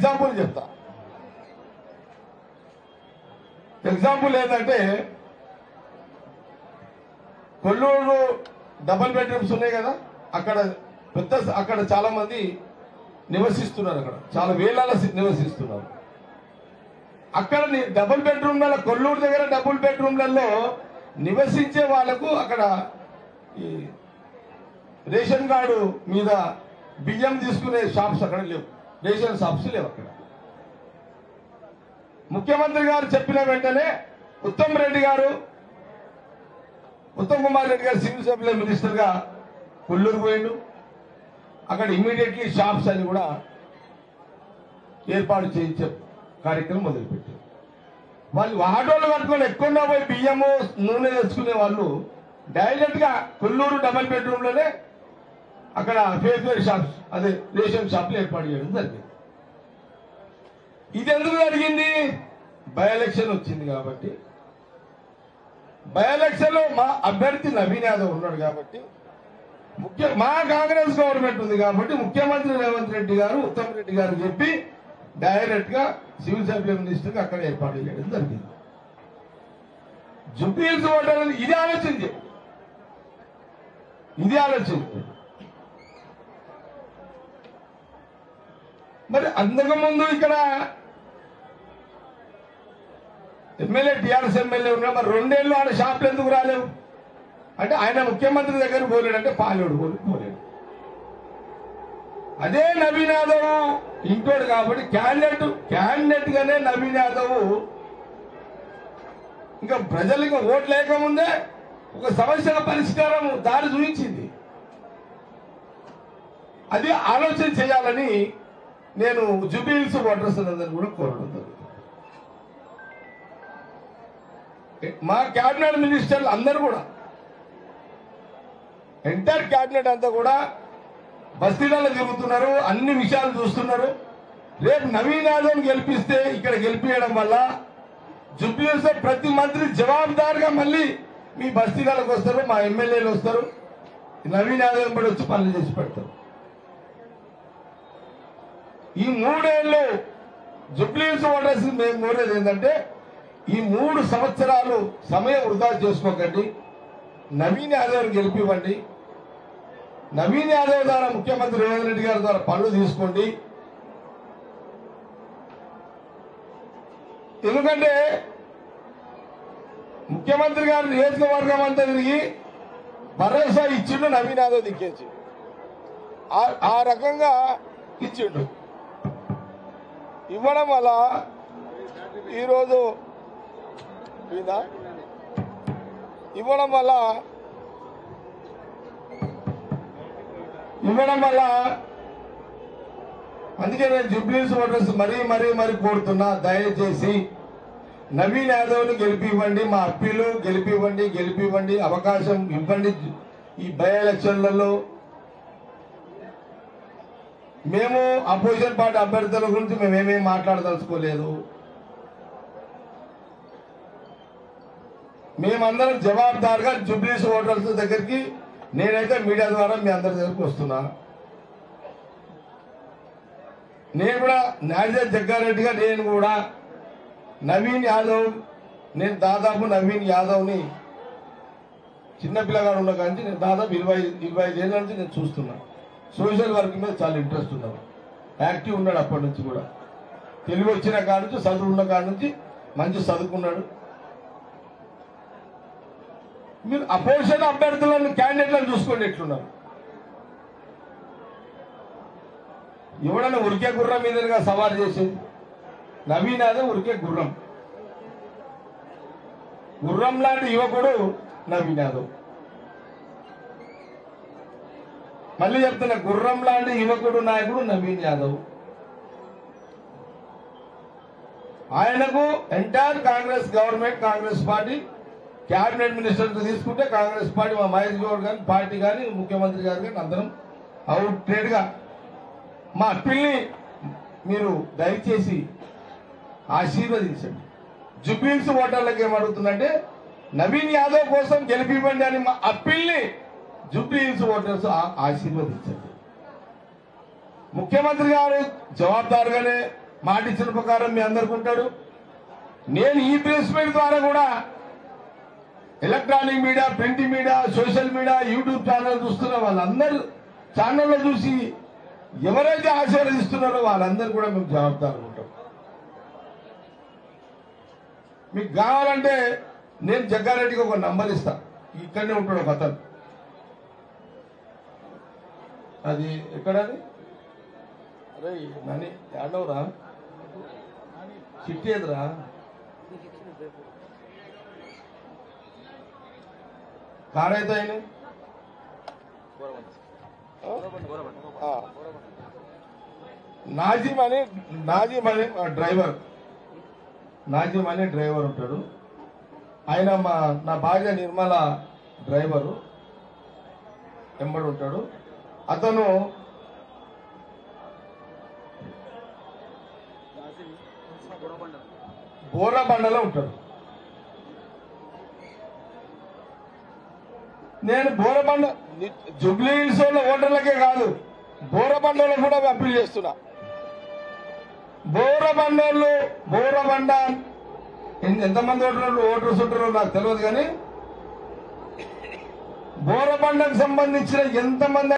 Example చెప్తా. Example ఏంటంటే Kolluru double bedrooms ఉన్నాయి కదా, అక్కడ చాలా మంది నివసిస్తున్నారు. అక్కడ చాలా వేల నివసిస్తున్నారు. అక్కడ డబుల్ బెడ్రూమ్లలో కొల్లూరు దగ్గర డబుల్ బెడ్రూమ్లలో నివసించే వాళ్లకు అక్కడ ఈ రేషన్ కార్డు మీద బియ్యం తీసుకునే షాప్స్ అక్కడ లేవు, రేషన్ షాప్స్ లేవు అక్కడ. ముఖ్యమంత్రి గారు చెప్పిన వెంటనే ఉత్తమ్ కుమార్ రెడ్డి గారు సివిల్ సప్లై మినిస్టర్ గా కొల్లూరు పోయిండు. అక్కడ ఇమీడియట్లీ షాప్స్ అని కూడా ఏర్పాటు చేయించే కార్యక్రమం మొదలుపెట్టారు. వాళ్ళు ఆటోలు కట్టుకొని ఎక్కువ పోయి బియ్యము నూనె తెచ్చుకునే వాళ్ళు డైరెక్ట్ గా కొల్లూరు డబుల్ బెడ్రూమ్ లోనే అక్కడ ఫేర్ షాప్స్, అదే రేషన్ షాప్లు ఏర్పాటు చేయడం జరిగింది. ఇది ఎందుకు జరిగింది? బై ఎలక్షన్ వచ్చింది కాబట్టి. బై ఎలక్షన్ లో మా అభ్యర్థి నవీన్ యాదవ్ ఉన్నాడు కాబట్టి, మా కాంగ్రెస్ గవర్నమెంట్ ఉంది కాబట్టి ముఖ్యమంత్రి రేవంత్ రెడ్డి గారు ఉత్తమ్ రెడ్డి గారు చెప్పి డైరెక్ట్ గా సివిల్ సప్లై మినిస్టర్ అక్కడ ఏర్పాటు చేయడం జరిగింది. జుబ్లీహిల్స్ ఓటర్లు ఇది ఆలోచించి మరి అంతకుముందు ఇక్కడ ఎమ్మెల్యే టీఆర్ఎస్ ఎమ్మెల్యే ఉన్నా, మరి 2 ఏళ్ళు ఆడ షాపులు ఎందుకు రాలేవు అంటే ఆయన ముఖ్యమంత్రి దగ్గర పోలేడంటే పాలేడు పోలేడు. అదే నవీన్ యాదవ్ ఇంకోడు కాబట్టి క్యాండిడేట్ గానే నవీన్ యాదవ్ ఇంకా ప్రజలకు ఓట్లు లేకముందే ఒక సమస్యల పరిష్కారం దారి చూపించింది. అది ఆలోచన చేయాలని నేను జుబ్లీహిల్స్ ఓటర్స్ అందరినీ కూడా కోరడం జరుగుతుంది. మా క్యాబినెట్ మినిస్టర్లు అందరూ కూడా, ఎంటైర్ క్యాబినెట్ అంతా కూడా బస్తీలలో తిరుగుతున్నారు, అన్ని విషయాలు చూస్తున్నారు. రేపు నవీన్ యాదవ్ గెలిపిస్తే ఇక్కడ గెలిపించడం వల్ల జుబ్లీహిల్స్ ప్రతి మంత్రి జవాబుదారుగా మళ్ళీ మీ బస్తీలకు వస్తారు, మా ఎమ్మెల్యేలు వస్తారు, నవీన్ యాదవ్ కూడా వచ్చి పనులు చేసి పెడతారు. ఈ 3 ఏళ్ళు జుబ్లీహిల్స్ ఓటర్స్ మేము కోరేది ఏంటంటే ఈ 3 సంవత్సరాలు సమయం వృధా చేసుకోకండి, నవీన్ యాదవ్ గెలిపివ్వండి. నవీన్ యాదవ్ ద్వారా ముఖ్యమంత్రి రేవంత్ రెడ్డి గారి ద్వారా పనులు తీసుకోండి. ఎందుకంటే ముఖ్యమంత్రి గారు నియోజకవర్గం అంతా తిరిగి భరోసా ఇచ్చిండు, నవీన్ యాదవ్ దిక్కేసి ఆ రకంగా ఇచ్చిండు. ఇవ్వడం వల్ల ఈరోజు ఇవ్వడం వల్ల అందుకే నేను జుబ్లీహిల్స్ ఓటర్స్ మరీ కోరుతున్నా, దయచేసి నవీన్ యాదవ్ని గెలిపివ్వండి. మా అప్పీలు గెలిపివ్వండి, అవకాశం ఇవ్వండి. ఈ బై ఎలక్షన్లలో మేము అపోజిషన్ పార్టీ అభ్యర్థుల గురించి మేమేమీ మాట్లాడదలుచుకోలేదు. మేమందరం జవాబుదారుగా జుబ్లీహిల్స్ ఓటర్స్ దగ్గరికి నేనైతే మీడియా ద్వారా మీ అందరి దగ్గరికి వస్తున్నా. నేను కూడా నాజర్ జగ్గారెడ్డిగా నేను కూడా నవీన్ యాదవ్, నేను దాదాపు నవీన్ యాదవ్ని చిన్నపిల్లగాడు ఉన్న కానీ నేను దాదాపు 25 ఏళ్ళ నుంచి నేను చూస్తున్నా. సోషల్ వర్క్ మీద చాలా ఇంట్రెస్ట్ ఉన్నాడు, యాక్టివ్ ఉన్నాడు. అప్పటి నుంచి కూడా తెలివి వచ్చిన కాడ నుంచి, చదువు ఉన్న కాడ నుంచి మంచి చదువుకున్నాడు. మీరు అపోజిషన్ అభ్యర్థులను క్యాండిడేట్లను చూసుకోండి ఎట్లున్నారు. ఎవడన్నా ఉరికే గుర్రం మీదగా సవారు చేసేది? నవీన్ యాదవ్ ఉరికే గుర్రం లాంటి యువకుడు నవీన్ యాదవ్. మళ్ళీ చెప్తున్నా, గుర్రం లాంటి యువకుడు నాయకుడు నవీన్ యాదవ్. ఆయనకు entire Congress government, Congress party cabinet minister తీసుకుంటే కాంగ్రెస్ పార్టీ, మా మహేష్ గౌడ్ కానీ పార్టీ కానీ ముఖ్యమంత్రి గారు కానీ అందరం అవుట్ ట్రేడ్ గా మా అప్పీల్ని మీరు దయచేసి ఆశీర్వదించండి. జుబ్లీహిల్స్ ఓటర్లకు ఏమడుగుతుందంటే నవీన్ యాదవ్ కోసం గెలిపివ్వండి అని మా అప్పీల్ని జుబ్లీహిల్స్ ఓటర్స్ ఆశీర్వదించండి. ముఖ్యమంత్రి గారు జవాబుదారుగానే మాట ఇచ్చిన ప్రకారం మీ అందరికి ఉంటాడు. నేను ఈ ప్రెస్ మీట్ ద్వారా కూడా electronic media, print media, social media, YouTube channel చూస్తున్న వాళ్ళందరూ ఛానల్లో చూసి ఎవరైతే ఆశీర్వదిస్తున్నారో వాళ్ళందరూ కూడా మేము జవాబుదారు ఉంటాం. మీకు కావాలంటే నేను జగ్గారెడ్డికి ఒక నంబర్ ఇస్తా, ఇక్కడనే ఉంటాడు ఒక అతను. అది ఎక్కడది? అరే నాని యాడవరా, చిట్టి ఎదురా, కారైతే ఆయన నాజిమ్ అని డ్రైవర్ ఉంటాడు. ఆయన నా భార్య నిర్మల డ్రైవరు ఎంబడి ఉంటాడు. అతను బోరబండలో ఉంటాడు. నేను బోరబండ జూబ్లీ హిల్స్ ఓటర్లకే కాదు, బోరబండలో కూడా అప్పీల్ చేస్తున్నా. బోరబండ ఎంతమంది ఓటర్స్ ఉంటారో నాకు తెలియదు, కానీ బోరబండకు సంబంధించిన ఎంతమంది